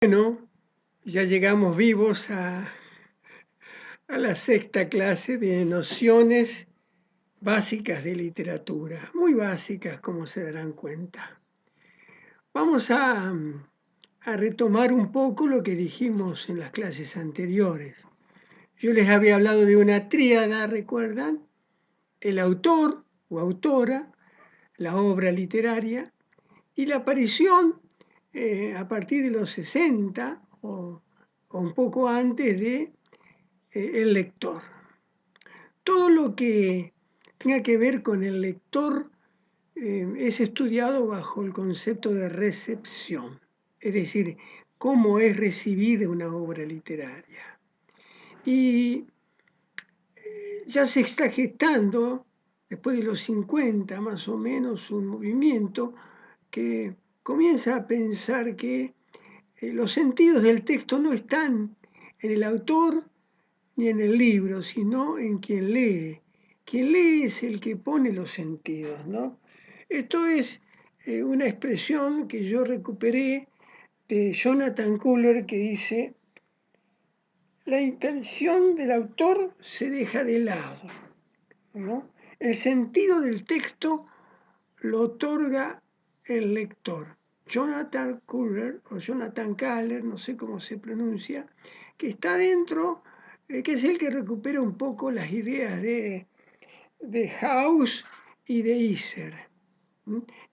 Bueno, ya llegamos vivos a la sexta clase de nociones básicas de literatura, muy básicas como se darán cuenta. Vamos a retomar un poco lo que dijimos en las clases anteriores. Yo les había hablado de una tríada, ¿recuerdan? El autor o autora, la obra literaria y la aparición a partir de los 60 o un poco antes de el lector. Todo lo que tenga que ver con el lector es estudiado bajo el concepto de recepción, es decir, cómo es recibida una obra literaria. Y ya se está gestando, después de los 50 más o menos, un movimiento que comienza a pensar que los sentidos del texto no están en el autor ni en el libro, sino en quien lee. Quien lee es el que pone los sentidos, ¿no? Esto es una expresión que yo recuperé de Jonathan Kuller que dice, la intención del autor se deja de lado, ¿no? El sentido del texto lo otorga el lector. Jonathan Kuller, o Jonathan Kahler, no sé cómo se pronuncia, que está dentro, que es el que recupera un poco las ideas de House y de Iser.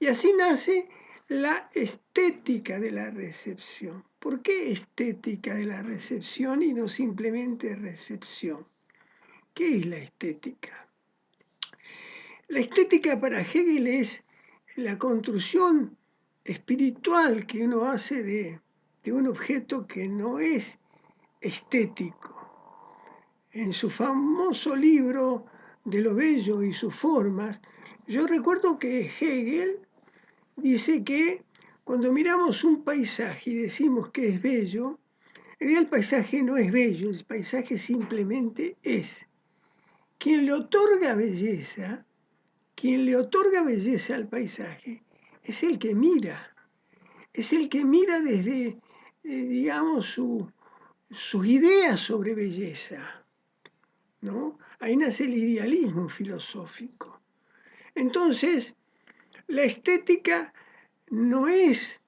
Y así nace la estética de la recepción. ¿Por qué estética de la recepción y no simplemente recepción? ¿Qué es la estética? La estética para Hegel es la construcción espiritual que uno hace de un objeto que no es estético. En su famoso libro de lo bello y sus formas, yo recuerdo que Hegel dice que cuando miramos un paisaje y decimos que es bello, en realidad el paisaje no es bello, el paisaje simplemente es. Quien le otorga belleza, quien le otorga belleza al paisaje, es el que mira, es el que mira desde, digamos, sus ideas sobre belleza, ¿no? Ahí nace el idealismo filosófico. Entonces, la estética no es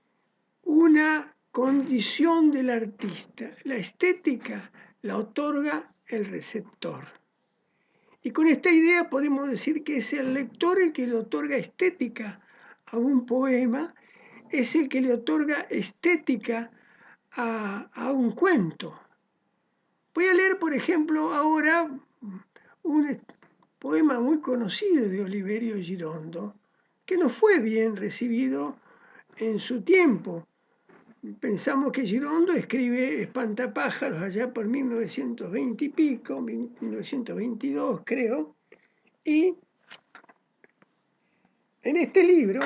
una condición del artista, la estética la otorga el receptor. Y con esta idea podemos decir que es el lector el que le otorga estética a un poema, es el que le otorga estética a un cuento. Voy a leer, por ejemplo, ahora un poema muy conocido de Oliverio Girondo, que no fue bien recibido en su tiempo. Pensamos que Girondo escribe Espantapájaros allá por 1920 y pico, 1922 creo, y en este libro,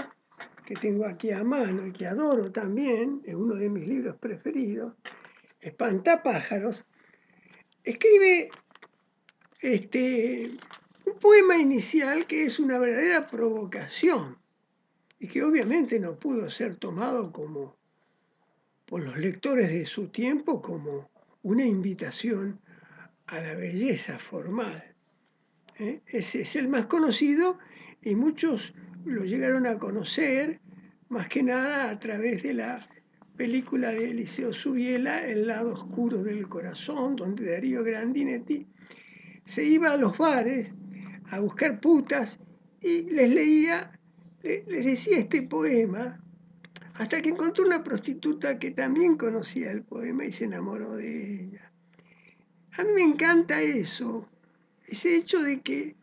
que tengo aquí a mano y que adoro también, es uno de mis libros preferidos, Espantapájaros, escribe un poema inicial que es una verdadera provocación y que obviamente no pudo ser tomado como por los lectores de su tiempo como una invitación a la belleza formal. Ese es el más conocido y muchos lo llegaron a conocer más que nada a través de la película de Eliseo Subiela, El lado oscuro del corazón, donde Darío Grandinetti se iba a los bares a buscar putas y les leía, les decía este poema, hasta que encontró una prostituta que también conocía el poema y se enamoró de ella. A mí me encanta eso, ese hecho de que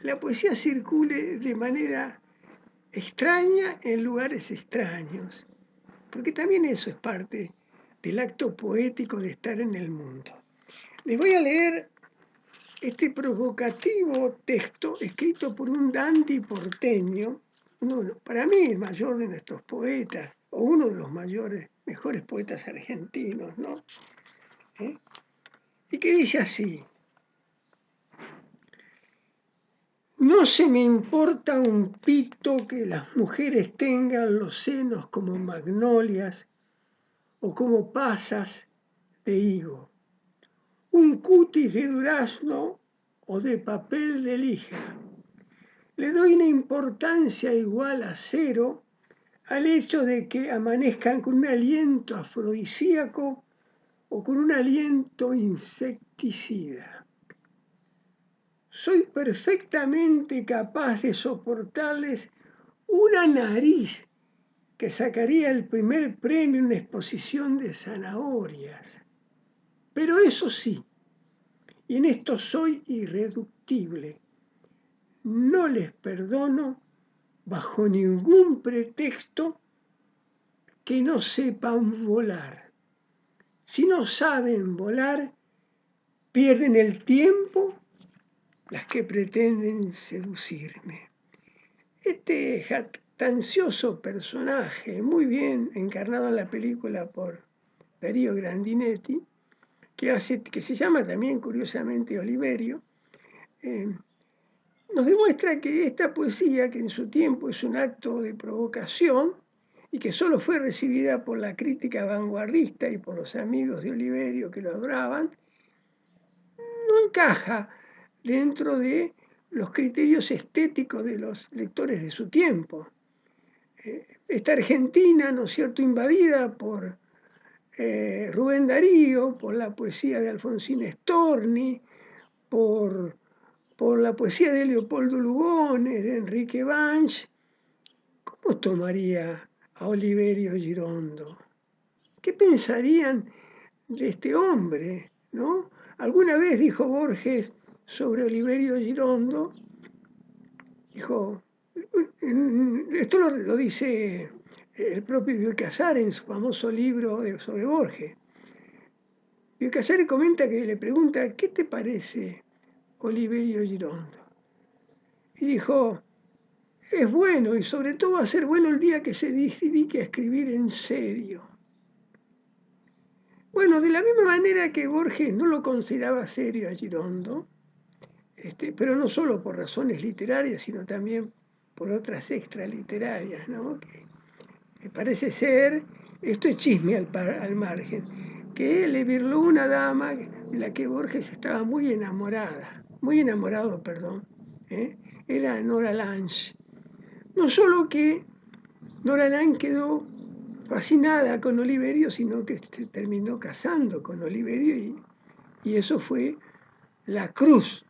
la poesía circule de manera extraña en lugares extraños, porque también eso es parte del acto poético de estar en el mundo. Les voy a leer este provocativo texto escrito por un dandy porteño, para mí el mayor de nuestros poetas, o uno de los mejores poetas argentinos, ¿no? Y que dice así: no se me importa un pito que las mujeres tengan los senos como magnolias o como pasas de higo, un cutis de durazno o de papel de lija. Le doy una importancia igual a cero al hecho de que amanezcan con un aliento afrodisíaco o con un aliento insecticida. Soy perfectamente capaz de soportarles una nariz que sacaría el primer premio en una exposición de zanahorias. Pero eso sí, y en esto soy irreductible, no les perdono bajo ningún pretexto que no sepan volar. Si no saben volar, pierden el tiempo las que pretenden seducirme. Este jactancioso personaje, muy bien encarnado en la película por Darío Grandinetti, que se llama también curiosamente Oliverio, nos demuestra que esta poesía, que en su tiempo es un acto de provocación y que solo fue recibida por la crítica vanguardista y por los amigos de Oliverio que lo adoraban, no encaja dentro de los criterios estéticos de los lectores de su tiempo. Esta Argentina, ¿no es cierto?, invadida por Rubén Darío, por la poesía de Alfonsín Storni, por la poesía de Leopoldo Lugones, de Enrique Banch. ¿Cómo tomaría a Oliverio Girondo? ¿Qué pensarían de este hombre, ¿no? Alguna vez dijo Borges sobre Oliverio Girondo, dijo, esto lo dice el propio Bioy Casares en su famoso libro sobre Borges. Bioy Casares comenta que le pregunta, ¿qué te parece Oliverio Girondo? Y dijo, es bueno y sobre todo va a ser bueno el día que se dedique a escribir en serio. Bueno, de la misma manera que Borges no lo consideraba serio a Girondo, pero no solo por razones literarias, sino también por otras extraliterarias, ¿no? Que parece ser, esto es chisme al margen, que le virló una dama de la que Borges estaba muy enamorado, perdón, era Nora Lange. No solo que Nora Lange quedó fascinada con Oliverio, sino que se terminó casando con Oliverio y eso fue la cruz.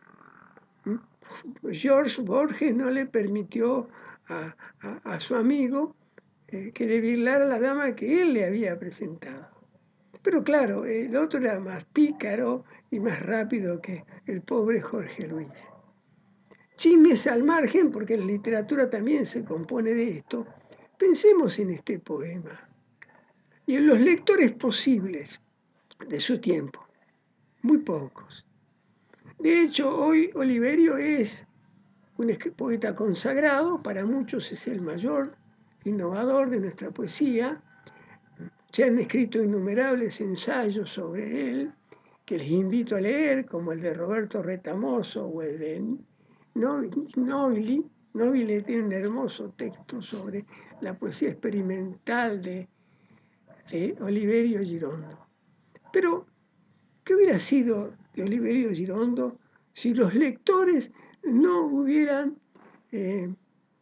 George Borges no le permitió a su amigo que le virlara la dama que él le había presentado. Pero claro, el otro era más pícaro y más rápido que el pobre Jorge Luis. Chismes al margen, porque la literatura también se compone de esto. Pensemos en este poema y en los lectores posibles de su tiempo, muy pocos. De hecho, hoy Oliverio es un poeta consagrado, para muchos es el mayor innovador de nuestra poesía. Se han escrito innumerables ensayos sobre él, que les invito a leer, como el de Roberto Retamoso o el de Nobili. Nobili tiene un hermoso texto sobre la poesía experimental de Oliverio Girondo. Pero, ¿qué hubiera sido de Oliverio Girondo si los lectores no hubieran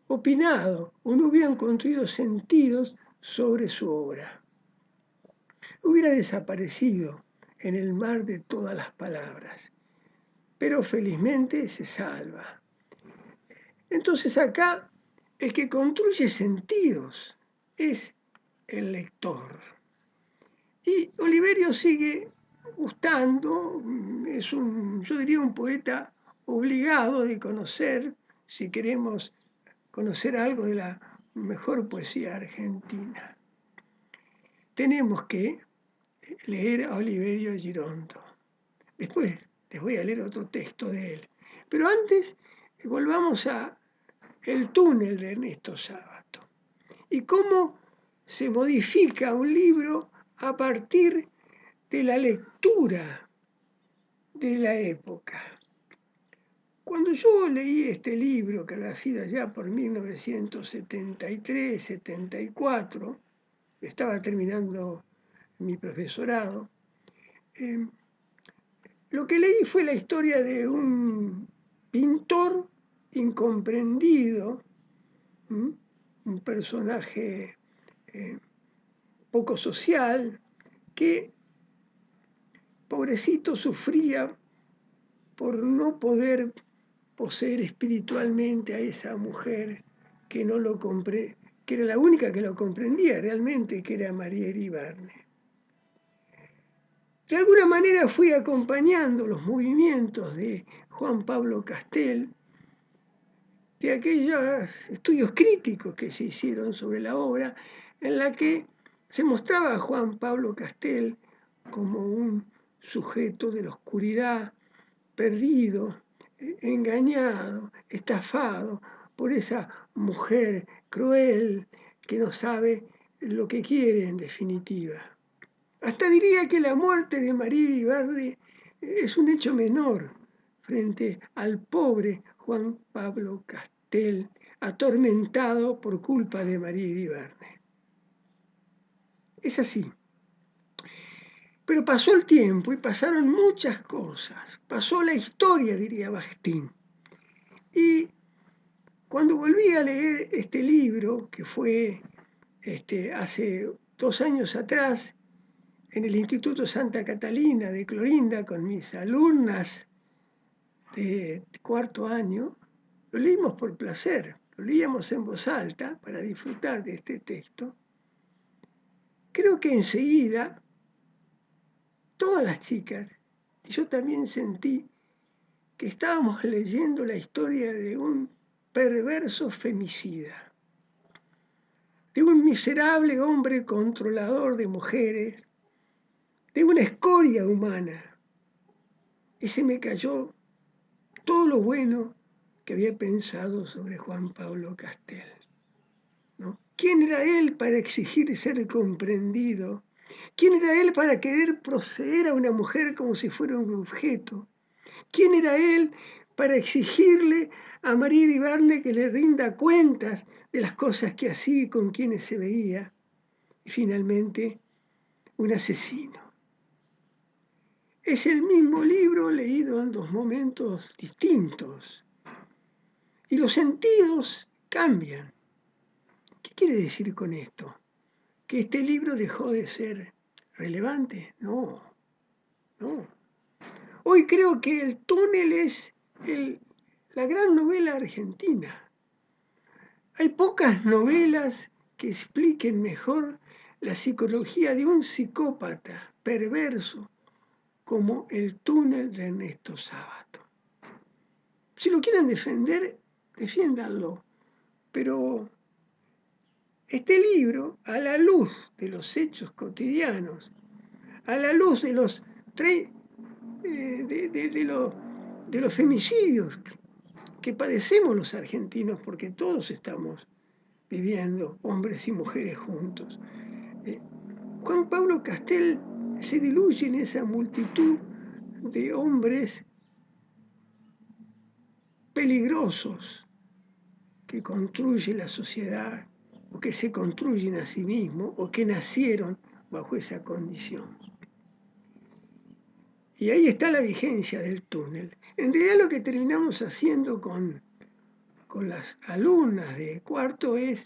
opinado o no hubieran construido sentidos sobre su obra? Hubiera desaparecido en el mar de todas las palabras, pero felizmente se salva. Entonces acá el que construye sentidos es el lector. Y Oliverio sigue gustando, es yo diría un poeta obligado de conocer, si queremos conocer algo de la mejor poesía argentina. Tenemos que leer a Oliverio Girondo. Después les voy a leer otro texto de él. Pero antes volvamos a El túnel de Ernesto Sábato y cómo se modifica un libro a partir de la lectura de la época. Cuando yo leí este libro, que había sido allá por 1973, 74, estaba terminando mi profesorado. Lo que leí fue la historia de un pintor incomprendido, un personaje poco social, que pobrecito sufría por no poder poseer espiritualmente a esa mujer que no lo que era la única que lo comprendía realmente, que era María Iribarne. De alguna manera fui acompañando los movimientos de Juan Pablo Castel, de aquellos estudios críticos que se hicieron sobre la obra, en la que se mostraba a Juan Pablo Castel como un sujeto de la oscuridad, perdido, engañado, estafado por esa mujer cruel que no sabe lo que quiere en definitiva. Hasta diría que la muerte de María Iribarne es un hecho menor frente al pobre Juan Pablo Castel, atormentado por culpa de María Iribarne. Es así. Pero pasó el tiempo y pasaron muchas cosas. Pasó la historia, diría Bakhtin. Y cuando volví a leer este libro, que fue hace 2 años atrás, en el Instituto Santa Catalina de Clorinda, con mis alumnas de 4º año, lo leímos por placer, lo leíamos en voz alta para disfrutar de este texto. Creo que enseguida todas las chicas, y yo también sentí que estábamos leyendo la historia de un perverso femicida, de un miserable hombre controlador de mujeres, de una escoria humana. Y se me cayó todo lo bueno que había pensado sobre Juan Pablo Castel, ¿no? ¿Quién era él para exigir ser comprendido? ¿Quién era él para querer proceder a una mujer como si fuera un objeto? ¿Quién era él para exigirle a María Iribarne que le rinda cuentas de las cosas que hacía y con quienes se veía? Y finalmente, un asesino. Es el mismo libro leído en 2 momentos distintos. Y los sentidos cambian. ¿Qué quiere decir con esto? ¿Que este libro dejó de ser relevante? No, no. Hoy creo que El túnel es la gran novela argentina. Hay pocas novelas que expliquen mejor la psicología de un psicópata perverso como El túnel de Ernesto Sábato. Si lo quieren defender, defiéndanlo, pero este libro, a la luz de los hechos cotidianos, a la luz de los de los femicidios que padecemos los argentinos, porque todos estamos viviendo, hombres y mujeres juntos. Juan Pablo Castel se diluye en esa multitud de hombres peligrosos que construye la sociedad, o que se construyen a sí mismos, o que nacieron bajo esa condición. Y ahí está la vigencia del túnel. En realidad lo que terminamos haciendo con las alumnas de 4º es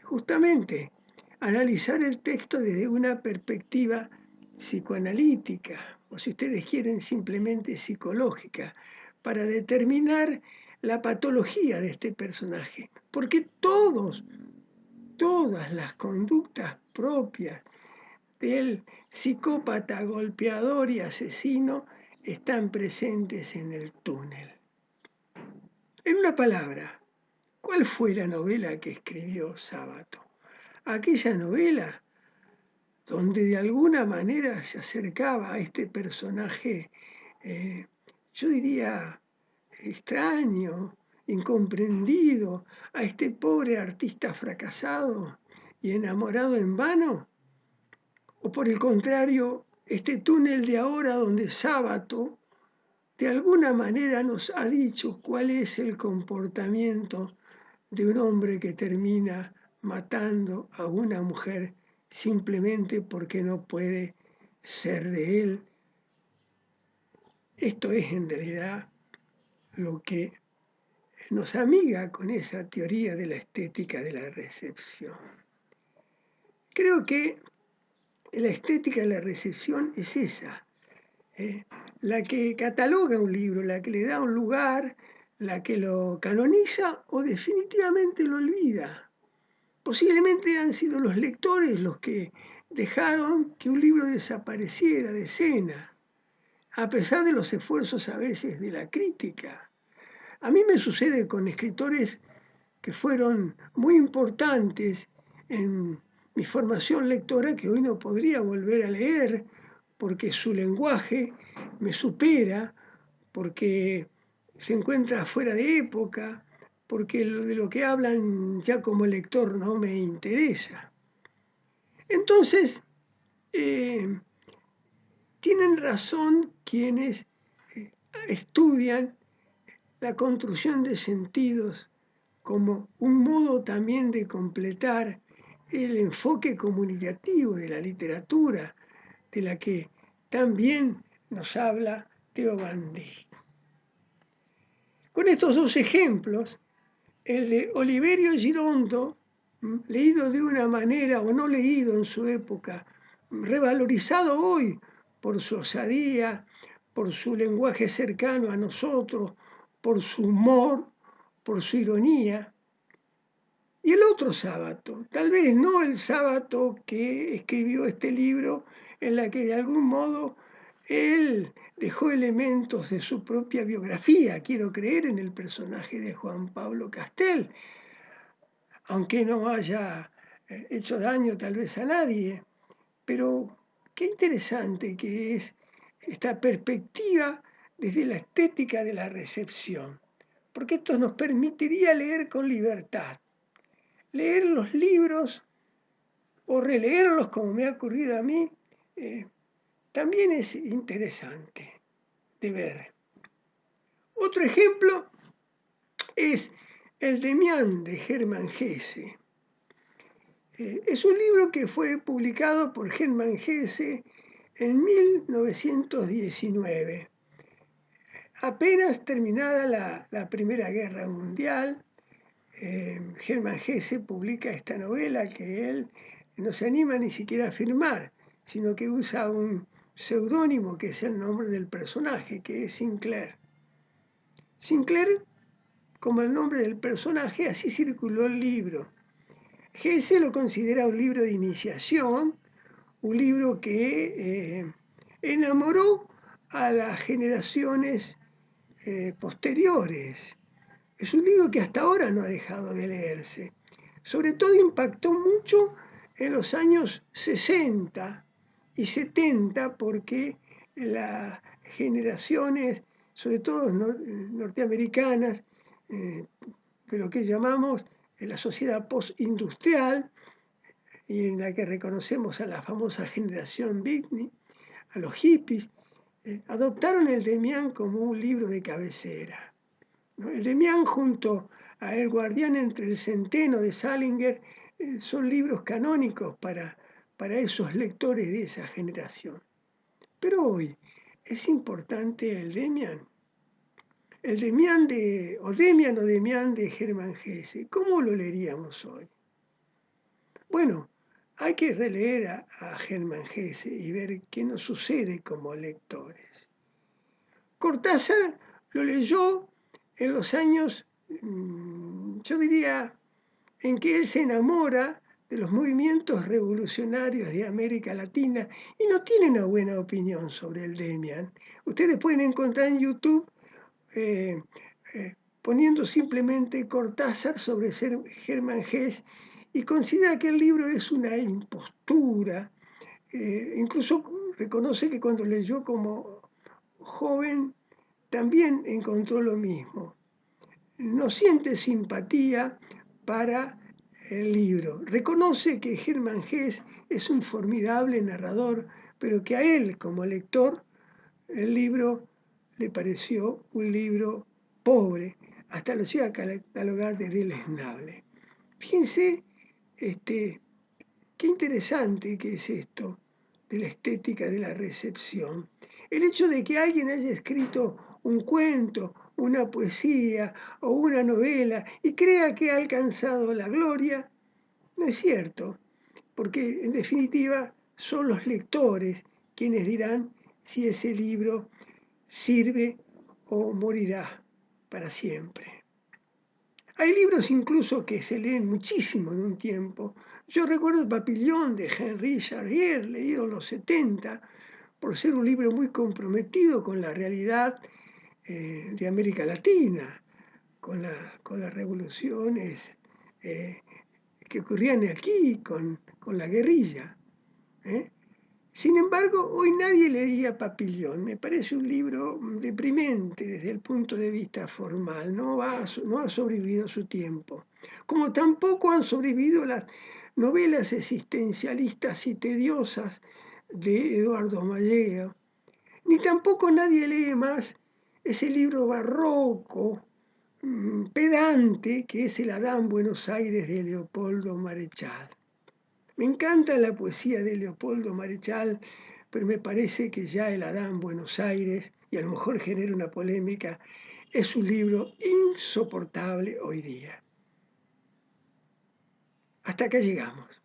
justamente analizar el texto desde una perspectiva psicoanalítica, o si ustedes quieren simplemente psicológica, para determinar la patología de este personaje. Porque todas las conductas propias del psicópata golpeador y asesino están presentes en el túnel. En una palabra, ¿cuál fue la novela que escribió Sábato? Aquella novela donde de alguna manera se acercaba a este personaje, yo diría, extraño, incomprendido, a este pobre artista fracasado y enamorado en vano. O por el contrario, este túnel de ahora donde Sábato de alguna manera nos ha dicho cuál es el comportamiento de un hombre que termina matando a una mujer simplemente porque no puede ser de él. Esto es en realidad lo que nos amiga con esa teoría de la estética de la recepción. Creo que la estética de la recepción es esa, la que cataloga un libro, la que le da un lugar, la que lo canoniza o definitivamente lo olvida. Posiblemente han sido los lectores los que dejaron que un libro desapareciera de escena, a pesar de los esfuerzos a veces de la crítica. A mí me sucede con escritores que fueron muy importantes en mi formación lectora que hoy no podría volver a leer porque su lenguaje me supera, porque se encuentra fuera de época, porque de lo que hablan ya como lector no me interesa. Entonces, eh, tienen razón quienes estudian la construcción de sentidos como un modo también de completar el enfoque comunicativo de la literatura, de la que también nos habla Theo van Dijk. Con estos dos ejemplos, el de Oliverio Girondo, leído de una manera o no leído en su época, revalorizado hoy por su osadía, por su lenguaje cercano a nosotros, por su humor, por su ironía. Y el otro sábado, tal vez no el sábado que escribió este libro, en la que de algún modo él dejó elementos de su propia biografía, quiero creer en el personaje de Juan Pablo Castel, aunque no haya hecho daño tal vez a nadie, pero qué interesante que es esta perspectiva desde la estética de la recepción, porque esto nos permitiría leer con libertad, leer los libros o releerlos como me ha ocurrido a mí, también es interesante de ver. Otro ejemplo es el Demián de Hermann Hesse. Es un libro que fue publicado por Hermann Hesse en 1919, apenas terminada la Primera Guerra Mundial. Hermann Hesse publica esta novela que él no se anima ni siquiera a firmar, sino que usa un seudónimo que es el nombre del personaje, que es Sinclair. Sinclair, como el nombre del personaje, así circuló el libro. Hesse lo considera un libro de iniciación, un libro que enamoró a las generaciones posteriores. Es un libro que hasta ahora no ha dejado de leerse. Sobre todo impactó mucho en los años 60 y 70 porque las generaciones, sobre todo norteamericanas, de lo que llamamos la sociedad postindustrial, y en la que reconocemos a la famosa generación Beatnik, a los hippies, adoptaron el Demián como un libro de cabecera. El Demián junto a El guardián entre el centeno de Salinger son libros canónicos para esos lectores de esa generación. Pero hoy es importante el Demián. El Demián o Demián de Hermann Hesse. ¿Cómo lo leeríamos hoy? Bueno, hay que releer a Hermann Hesse y ver qué nos sucede como lectores. Cortázar lo leyó en los años, yo diría, en que él se enamora de los movimientos revolucionarios de América Latina y no tiene una buena opinión sobre el Demián. Ustedes pueden encontrar en YouTube eh, poniendo simplemente Cortázar sobre Hermann Hesse y considera que el libro es una impostura. Incluso reconoce que cuando leyó como joven también encontró lo mismo. No siente simpatía para el libro. Reconoce que Hermann Hesse es un formidable narrador, pero que a él como lector el libro le pareció un libro pobre, hasta lo llega a catalogar de deleznable. Fíjense Qué interesante que es esto de la estética de la recepción. El hecho de que alguien haya escrito un cuento, una poesía o una novela y crea que ha alcanzado la gloria, no es cierto, porque en definitiva son los lectores quienes dirán si ese libro sirve o morirá para siempre. Hay libros incluso que se leen muchísimo en un tiempo. Yo recuerdo el Papillon de Henri Charrier, leído en los 70, por ser un libro muy comprometido con la realidad de América Latina, con las revoluciones eh, que ocurrían aquí, con la guerrilla. ¿eh? Sin embargo, hoy nadie leería Papillon. Me parece un libro deprimente desde el punto de vista formal. No ha sobrevivido su tiempo. Como tampoco han sobrevivido las novelas existencialistas y tediosas de Eduardo Malleo. Ni tampoco nadie lee más ese libro barroco, pedante, que es el Adán Buenos Aires de Leopoldo Marechal. Me encanta la poesía de Leopoldo Marechal, pero me parece que ya el Adán Buenos Aires, y a lo mejor genera una polémica, es un libro insoportable hoy día. Hasta acá llegamos.